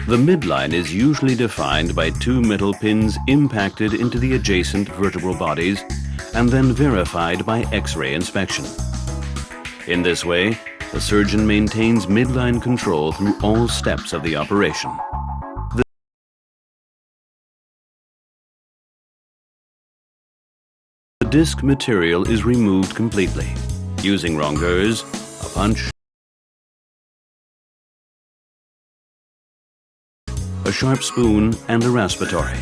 The midline is usually defined by two metal pins impacted into the adjacent vertebral bodies and then verified by X-ray inspection. In this way, the surgeon maintains midline control through all steps of the operation. The disc material is removed completely using rongeurs, a punch, a sharp spoon, and a raspatory.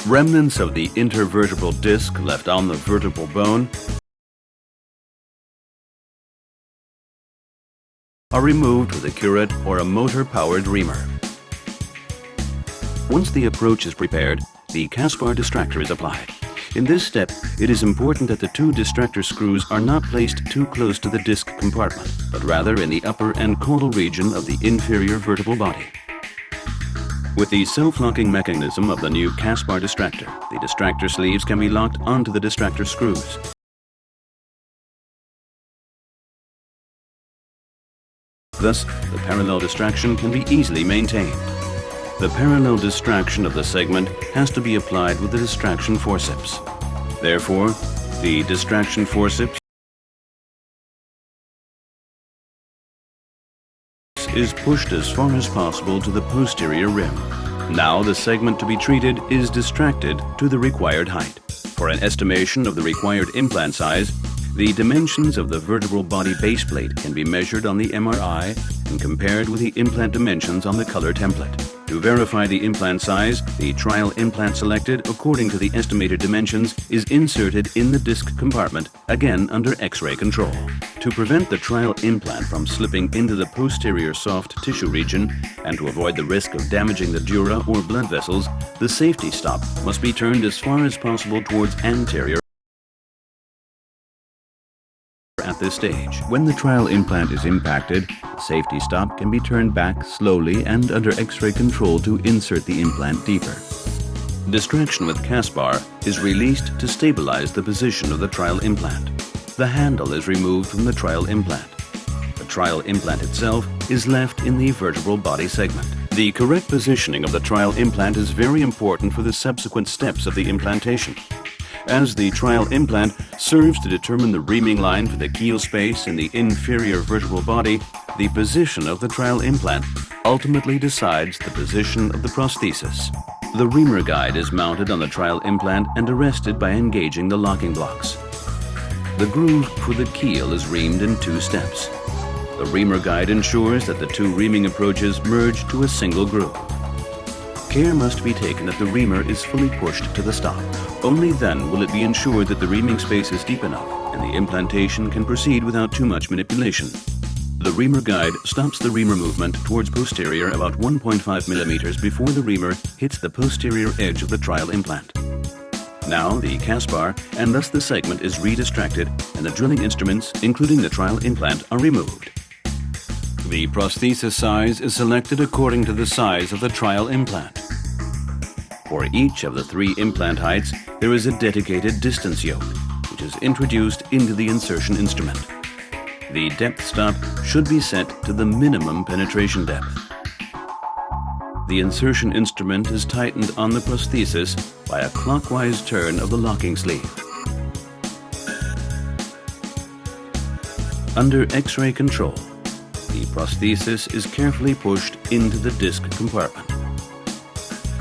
Remnants of the intervertebral disc left on the vertebral bone are removed with a curette or a motor-powered reamer. Once the approach is prepared, the Caspar distractor is applied. In this step, it is important that the two distractor screws are not placed too close to the disc compartment, but rather in the upper and caudal region of the inferior vertebral body. With the self-locking mechanism of the new Caspar distractor, the distractor sleeves can be locked onto the distractor screws. Thus, the parallel distraction can be easily maintained. The parallel distraction of the segment has to be applied with the distraction forceps. Therefore, the distraction forceps is pushed as far as possible to the posterior rim. Now the segment to be treated is distracted to the required height. For an estimation of the required implant size, the dimensions of the vertebral body base plate can be measured on the MRI and compared with the implant dimensions on the color template. To verify the implant size, the trial implant selected according to the estimated dimensions is inserted in the disc compartment, again under X-ray control. To prevent the trial implant from slipping into the posterior soft tissue region and to avoid the risk of damaging the dura or blood vessels, the safety stop must be turned as far as possible towards anterior at this stage. When the trial implant is impacted, the safety stop can be turned back slowly and under X-ray control to insert the implant deeper. Distraction with Caspar is released to stabilize the position of the trial implant. The handle is removed from the trial implant. The trial implant itself is left in the vertebral body segment. The correct positioning of the trial implant is very important for the subsequent steps of the implantation, as the trial implant serves to determine the reaming line for the keel space in the inferior vertebral body. The position of the trial implant ultimately decides the position of the prosthesis. The reamer guide is mounted on the trial implant and arrested by engaging the locking blocks. The groove for the keel is reamed in two steps. The reamer guide ensures that the two reaming approaches merge to a single groove. Care must be taken that the reamer is fully pushed to the stop. Only then will it be ensured that the reaming space is deep enough and the implantation can proceed without too much manipulation. The reamer guide stops the reamer movement towards posterior about 1.5 millimeters before the reamer hits the posterior edge of the trial implant. Now the Caspar and thus the segment is redistracted and the drilling instruments, including the trial implant, are removed. The prosthesis size is selected according to the size of the trial implant. For each of the three implant heights, there is a dedicated distance yoke, which is introduced into the insertion instrument. The depth stop should be set to the minimum penetration depth. The insertion instrument is tightened on the prosthesis by a clockwise turn of the locking sleeve. Under X-ray control, the prosthesis is carefully pushed into the disc compartment.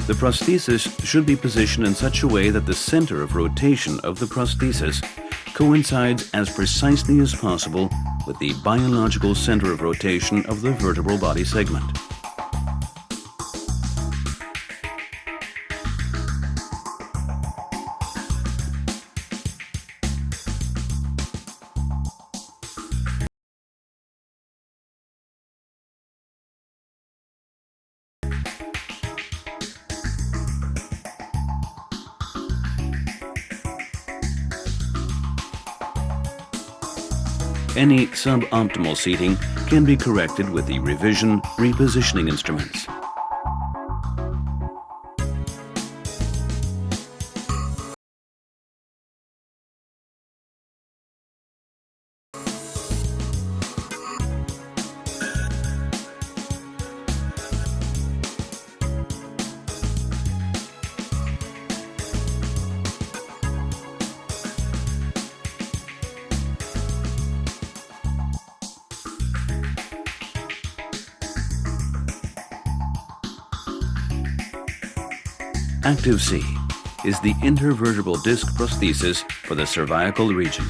The prosthesis should be positioned in such a way that the center of rotation of the prosthesis coincides as precisely as possible with the biological center of rotation of the vertebral body segment. Any suboptimal seating can be corrected with the revision repositioning instruments. Activ C is the intervertebral disc prosthesis for the cervical region.